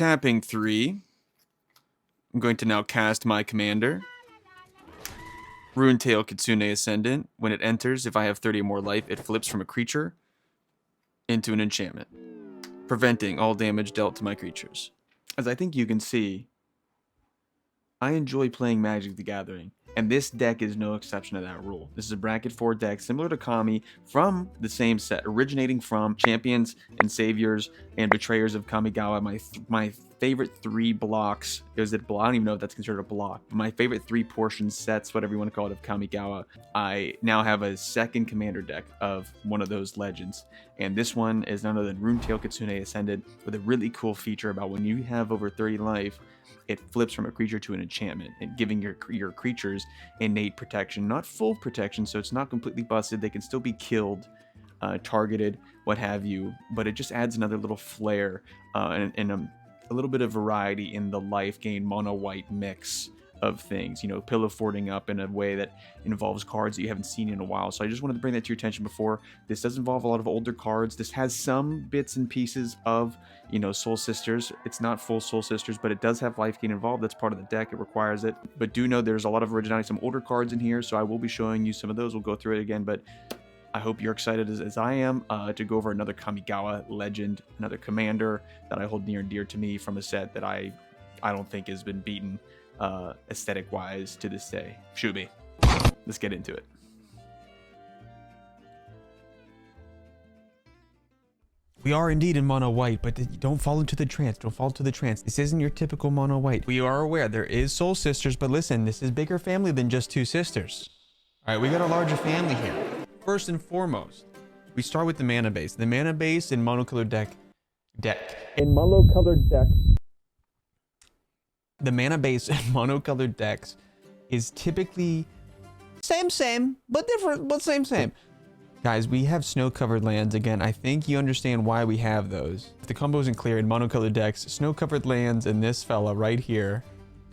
tapping 3. I'm going to now cast my commander. Rune-Tail Kitsune Ascendant. When it enters, if I have 30 or more life, it flips from a creature into an enchantment, preventing all damage dealt to my creatures. As I think you can see, I enjoy playing Magic the Gathering, and this deck is no exception to that rule. This is a bracket 4 deck similar to Kami, from the same set, originating from Champions and Saviors and Betrayers of Kamigawa. My favorite 3 blocks, is it block? I don't even know if that's considered a block. My favorite 3 portion sets, whatever you want to call it, of Kamigawa. I now have a second commander deck of one of those legends, and this one is none other than Rune-Tail Kitsune Ascended, with a really cool feature about when you have over 30 life, it flips from a creature to an enchantment, and giving your creatures innate protection, not full protection, so it's not completely busted. They can still be killed, targeted, what have you, but it just adds another little flair and a little bit of variety in the life gain mono white mix of things, you know, pillow forting up in a way that involves cards that you haven't seen in a while. So I just wanted to bring that to your attention before. This does involve a lot of older cards. This has some bits and pieces of, you know, Soul Sisters. It's not full Soul Sisters, but it does have life gain involved. That's part of the deck. It requires it. But do know there's a lot of originality, some older cards in here, so I will be showing you some of those. We'll go through it again, but I hope you're excited as I am to go over another Kamigawa legend, another commander that I hold near and dear to me from a set that I don't think has been beaten aesthetic wise to this day. Should be. Let's get into it. We are indeed in mono white, but don't fall into the trance. Don't fall into the trance. This isn't your typical mono white. We are aware there is Soul Sisters, but listen, this is bigger family than just 2 sisters. All right, we got a larger family here. First and foremost, we start with the mana base. The mana base in monocolored deck. In monocolored deck. The mana base in monocolored decks is typically same, but different, but same. Guys, we have snow-covered lands. Again, I think you understand why we have those. If the combo isn't clear, in monocolored decks, snow-covered lands and this fella right here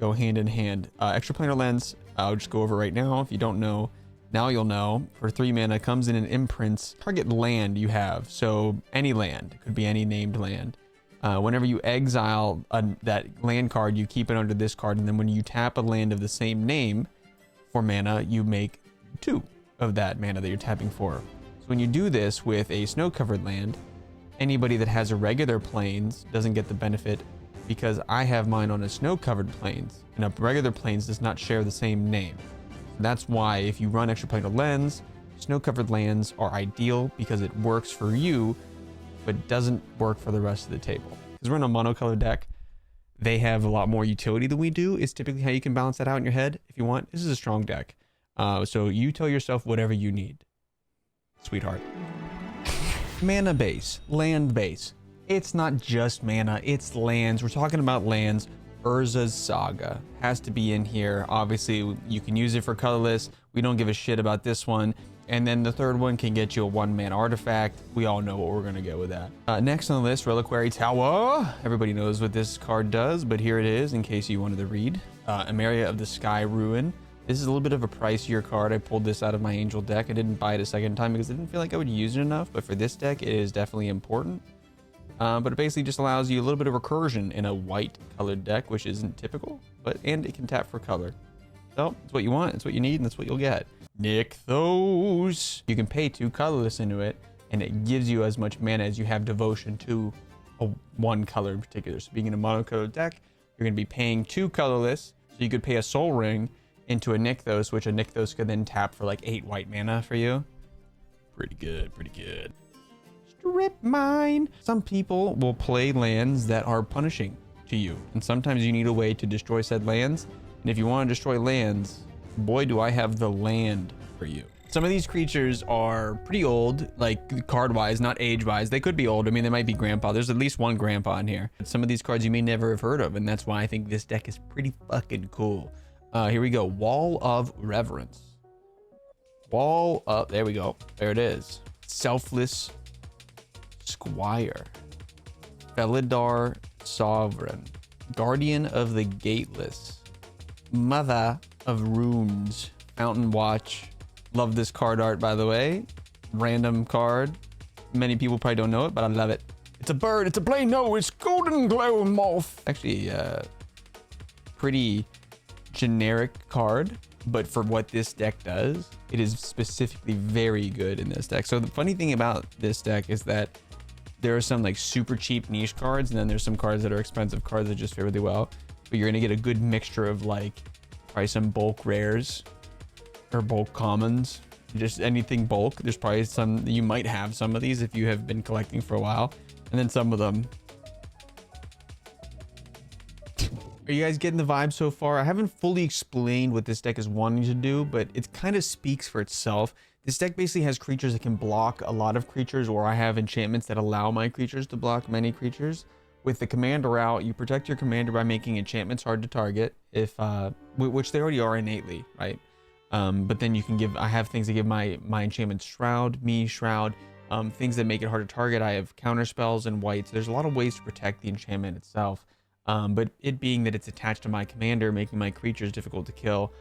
go hand in hand. Extraplanar Lens, I'll just go over right now. If you don't know, now you'll know. For 3 mana, comes in and imprints target land you have. So any land, it could be any named land. Whenever you exile that land card, you keep it under this card, and then when you tap a land of the same name for mana, you make 2 of that mana that you're tapping for. So when you do this with a snow-covered land, anybody that has a regular plains doesn't get the benefit, because I have mine on a snow-covered plains, and a regular plains does not share the same name. That's why if you run Extraplanar Lens, snow-covered lands are ideal because it works for you, but doesn't work for the rest of the table. Because we're in a monocolored deck, they have a lot more utility than we do, is typically how you can balance that out in your head if you want. This is a strong deck. So you tell yourself whatever you need, sweetheart. Mana base, land base. It's not just mana, it's lands. We're talking about lands. Urza's Saga has to be in here. Obviously, you can use it for colorless. We don't give a shit about this one. And then the third one can get you a 1-mana artifact. We all know what we're gonna go with that. Next on the list, Reliquary Tower. Everybody knows what this card does, but here it is in case you wanted to read. Emeria of the Sky Ruin. This is a little bit of a pricier card. I pulled this out of my Angel deck. I didn't buy it a second time because I didn't feel like I would use it enough, but for this deck, it is definitely important. But it basically just allows you a little bit of recursion in a white colored deck, which isn't typical, and it can tap for color. So it's what you want, it's what you need, and that's what you'll get. Nykthos. You can pay 2 colorless into it, and it gives you as much mana as you have devotion to one color in particular. So being in a monocolored deck, you're going to be paying 2 colorless, so you could pay a Soul Ring into a Nykthos, which a Nykthos could then tap for like 8 white mana for you. Pretty good, pretty good. Strip Mine. Some people will play lands that are punishing to you, and sometimes you need a way to destroy said lands. And if you want to destroy lands, boy, do I have the land for you. Some of these creatures are pretty old, like card-wise, not age-wise. They could be old. I mean, they might be grandpa. There's at least one grandpa in here. Some of these cards you may never have heard of, and that's why I think this deck is pretty fucking cool. Here we go. Wall of Reverence. Wall up. There we go. There it is. Selfless Squire. Felidar Sovereign. Guardian of the Gateless. Mother of Runes. Fountain Watch. Love this card art, by the way. Random card. Many people probably don't know it, but I love it. It's a bird. It's a plane. No, it's golden glow moth. Actually, pretty generic card, but for what this deck does, it is specifically very good in this deck. So the funny thing about this deck is that there are some like super cheap niche cards, and then there's some cards that are expensive cards that just fit really well. But you're gonna get a good mixture of like probably some bulk rares or bulk commons, just anything bulk. There's probably some, you might have some of these if you have been collecting for a while, and then some of them. Are you guys getting the vibe so far? I haven't fully explained what this deck is wanting to do, but it kind of speaks for itself. This deck basically has creatures that can block a lot of creatures, or I have enchantments that allow my creatures to block many creatures. With the commander out, you protect your commander by making enchantments hard to target, if which they already are innately, right? But then you can give, I have things that give my enchantments Shroud, Shroud, things that make it hard to target. I have counter spells and whites. There's a lot of ways to protect the enchantment itself. But it being that it's attached to my commander, making my creatures difficult to kill,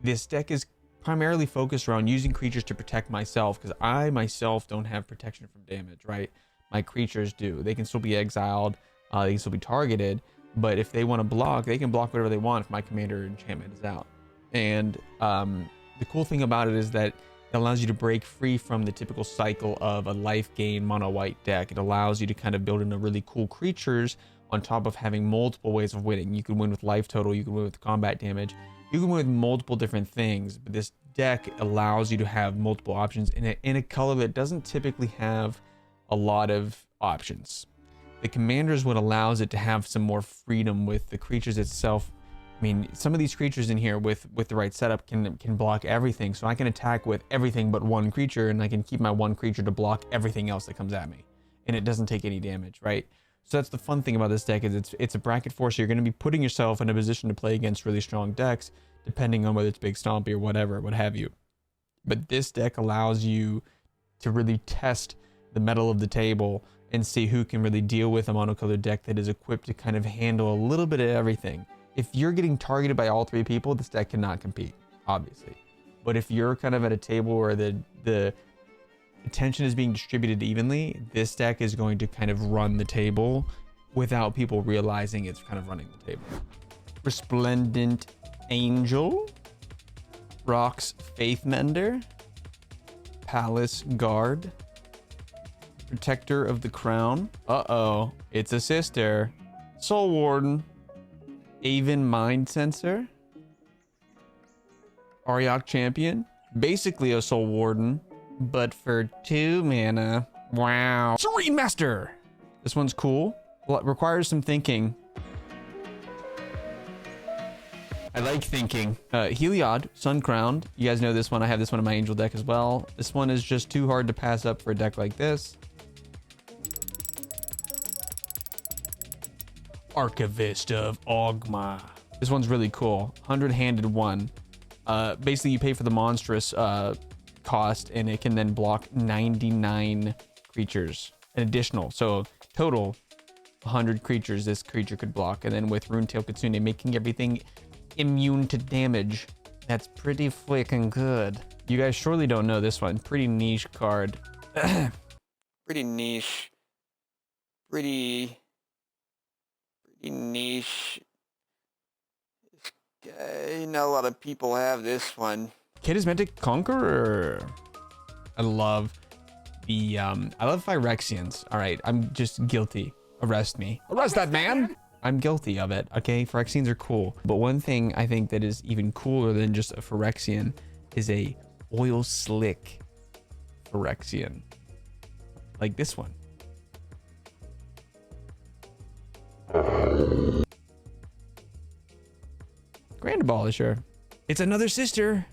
this deck is primarily focused around using creatures to protect myself, because I myself don't have protection from damage, right? My creatures do. They can still be exiled, they can still be targeted, but if they want to block, they can block whatever they want if my commander enchantment is out. And the cool thing about it is that it allows you to break free from the typical cycle of a life gain mono white deck. It allows you to kind of build in a really cool creatures on top of having multiple ways of winning. You can win with life total, you can win with combat damage, you can win with multiple different things, but this deck allows you to have multiple options in a color that doesn't typically have a lot of options. The commander is what allows it to have some more freedom with the creatures itself. I mean, some of these creatures in here with the right setup can block everything, so I can attack with everything but one creature, and I can keep my one creature to block everything else that comes at me, and it doesn't take any damage, right? So that's the fun thing about this deck, is it's a bracket force. So you're going to be putting yourself in a position to play against really strong decks, depending on whether it's big stompy or whatever, what have you. But this deck allows you to really test the metal of the table and see who can really deal with a monocolored deck that is equipped to kind of handle a little bit of everything. If you're getting targeted by all three people, this deck cannot compete, obviously. But if you're kind of at a table where the attention is being distributed evenly, this deck is going to kind of run the table without people realizing it's kind of running the table. Resplendent Angel, Rock's Faith Mender, Palace Guard, Protector of the Crown. Uh-oh, it's a sister. Soul Warden, Aven Mind Sensor, Ariok Champion, basically a Soul Warden, but for 2 mana. Wow. Serene Master. This one's cool. Well, it requires some thinking. I like thinking. Heliod, Sun Crowned. You guys know this one. I have this one in my Angel deck as well. This one is just too hard to pass up for a deck like this. Archivist of Ogma. This one's really cool. 100-handed one. Basically, you pay for the monstrous cost, and it can then block 99 creatures, an additional. So total 100 creatures this creature could block. And then with Rune-Tail Kitsune, making everything immune to damage. That's pretty freaking good. You guys surely don't know this one. Pretty niche card. Pretty niche. Pretty niche. Not a lot of people have this one. Charismatic Conqueror. I love Phyrexians. All right, I'm just guilty. Arrest me. Arrest that man. I'm guilty of it. Okay, Phyrexians are cool. But one thing I think that is even cooler than just a Phyrexian is a oil slick Phyrexian. Like this one. Grand Abolisher. It's another sister.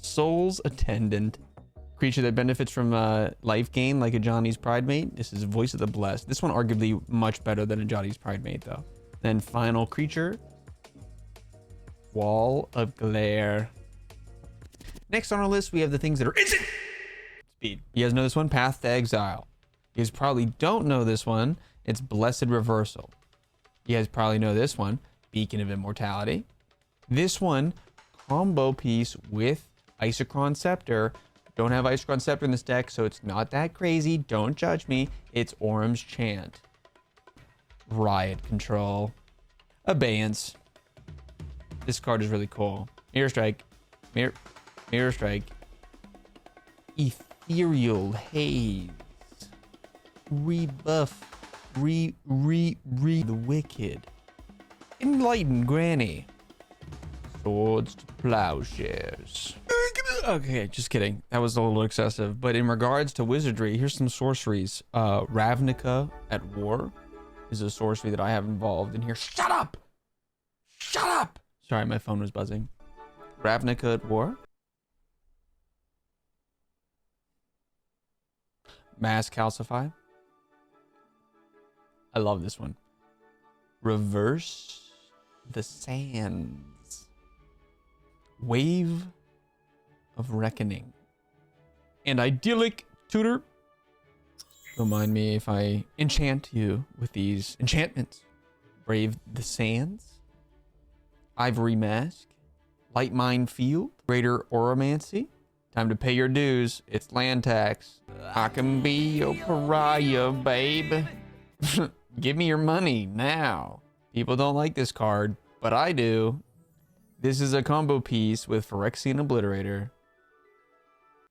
Soul's Attendant. Creature that benefits from life gain like a Johnny's Pridemate. This is Voice of the Blessed. This one arguably much better than a Johnny's Pridemate though. Then final creature. Wall of Glare. Next on our list, we have the things that are instant speed. You guys know this one? Path to Exile. You guys probably don't know this one. It's Blessed Reversal. You guys probably know this one. Beacon of Immortality. This one, combo piece with Isochron Scepter, Don't have Ice-Crown Scepter in this deck, so it's not that crazy. Don't judge me. It's Orm's Chant. Riot Control. Abeyance. This card is really cool. Mirror Strike. Mirror Strike. Ethereal Haze. Rebuff. The Wicked. Enlighten Granny. Swords to Plowshares. Okay, just kidding. That was a little excessive. But in regards to wizardry, here's some sorceries. Ravnica at War is a sorcery that I have involved in here. Shut up! Shut up! Sorry, my phone was buzzing. Ravnica at War. Mass Calcify. I love this one. Reverse the Sands. Wave of Reckoning. And Idyllic Tutor. Don't mind me if I enchant you with these enchantments. Brave the Sands. Ivory Mask. Light Mine Field. Greater Oromancy. Time to pay your dues. It's land tax. I can be your pariah, babe. Give me your money now. People don't like this card, but I do. This is a combo piece with Phyrexian Obliterator.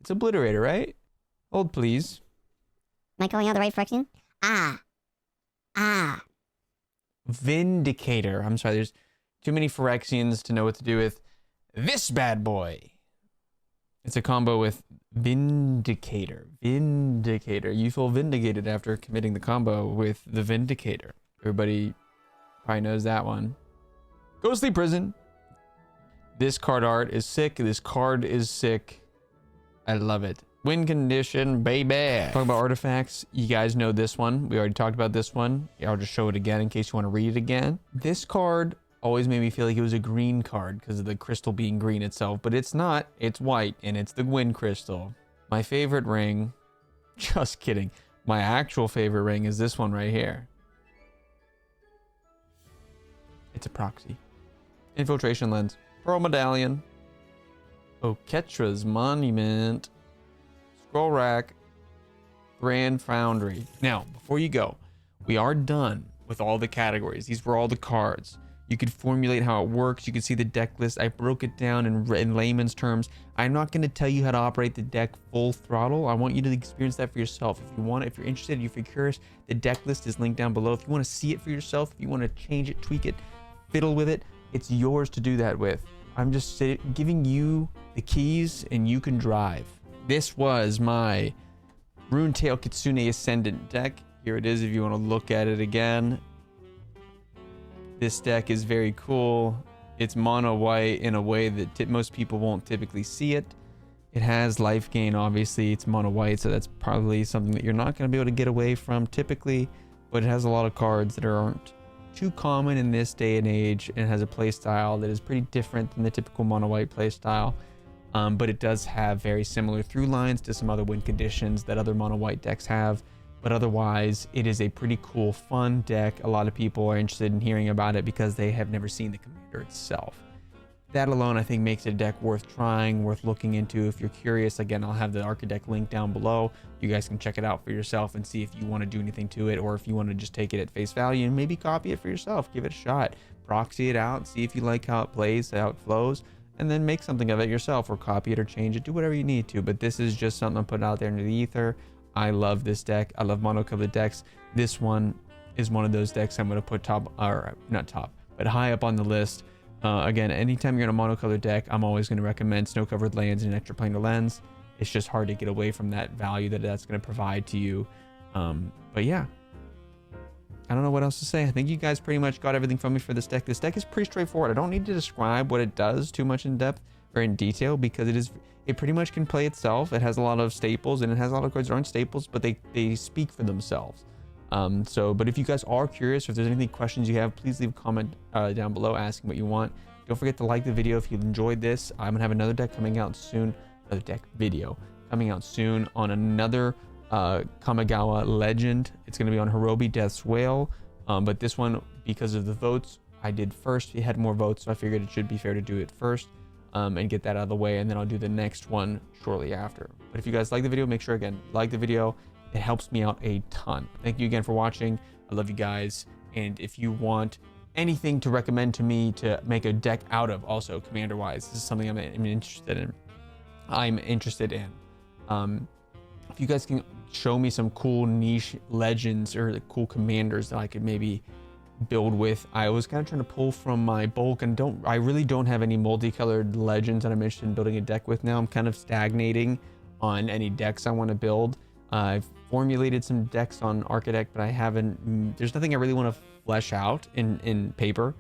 It's Obliterator, right? Hold, please. Am I calling out the right Phyrexian? Vindicator. I'm sorry, there's too many Phyrexians to know what to do with this bad boy. It's a combo with Vindicator. Vindicator. You feel vindicated after committing the combo with the Vindicator. Everybody probably knows that one. Ghostly Prison. This card art is sick. This card is sick. I love it. Win condition, baby. Talking about artifacts, you guys know this one. We already talked about this one. I'll just show it again in case you want to read it again. This card always made me feel like it was a green card because of the crystal being green itself, but it's not. It's white, and it's the Wind Crystal. My favorite ring, just kidding. My actual favorite ring is this one right here. It's a proxy. Infiltration Lens. Pearl Medallion. Oketra's Monument. Scroll Rack. Grand Foundry. Now, before you go, we are done with all the categories. These were all the cards. You could formulate how it works. You can see the deck list. I broke it down in layman's terms. I'm not going to tell you how to operate the deck full throttle. I want you to experience that for yourself. If you want it, if you're interested, if you're curious, the deck list is linked down below. If you want to see it for yourself, if you want to change it, tweak it, fiddle with it, it's yours to do that with. I'm just giving you the keys and you can drive. This was my Rune-Tail Kitsune Ascendant deck. Here it is if you want to look at it again. This deck is very cool. It's mono white in a way that most people won't typically see it. It has life gain, obviously. It's mono white, so that's probably something that you're not going to be able to get away from typically, but it has a lot of cards that aren't too common in this day and age, and it has a play style that is pretty different than the typical mono white play style. But it does have very similar through lines to some other win conditions that other mono white decks have. But otherwise, it is a pretty cool, fun deck. A lot of people are interested in hearing about it because they have never seen the commander itself. That alone, I think, makes it a deck worth trying, worth looking into. If you're curious, again, I'll have the Archideck link down below. You guys can check it out for yourself and see if you want to do anything to it, or if you want to just take it at face value and maybe copy it for yourself. Give it a shot. Proxy it out, see if you like how it plays, how it flows, and then make something of it yourself, or copy it or change it. Do whatever you need to. But this is just something I'm putting out there into the ether. I love this deck. I love monocolored decks. This one is one of those decks I'm going to put top, or not top, but high up on the list. Again, anytime you're in a monocolored deck, I'm always going to recommend snow-covered lands and an extraplanar lens. It's just hard to get away from that value that that's going to provide to you. But yeah, I don't know what else to say. I think you guys pretty much got everything from me for this deck. This deck is pretty straightforward. I don't need to describe what it does too much in depth or in detail, because it pretty much can play itself. It has a lot of staples, and it has a lot of cards that aren't staples, but they speak for themselves. But if you guys are curious, or if there's any questions you have, please leave a comment down below asking what you want. Don't forget to like the video if you enjoyed this. I'm gonna have another deck coming out soon, another deck video coming out soon on another Kamigawa legend. It's gonna be on Hirobi Death's Whale, but this one, because of the votes, I did first. It had more votes, so I figured it should be fair to do it first. and get that out of the way, and then I'll do the next one shortly after. But if you guys like the video, make sure again, like the video. It helps me out a ton. Thank you again for watching. I love you guys. And if you want anything to recommend to me to make a deck out of, also commander wise, this is something I'm interested in. If you guys can show me some cool niche legends or the cool commanders that I could maybe build with. I was kind of trying to pull from my bulk, and I really don't have any multicolored legends that I'm interested in building a deck with now. I'm kind of stagnating on any decks I want to build. I've formulated some decks on Architect, but I haven't, there's nothing I really want to flesh out in paper.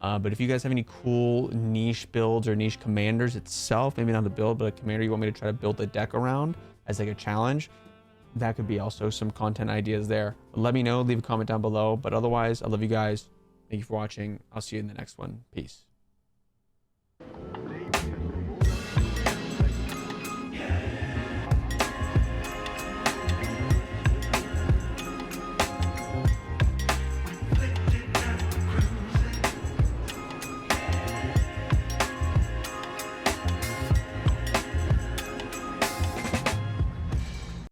But if you guys have any cool niche builds or niche commanders itself, maybe not a build, but a commander you want me to try to build a deck around as like a challenge, that could be also some content ideas there. Let me know, leave a comment down below. But otherwise, I love you guys. Thank you for watching. I'll see you in the next one. Peace.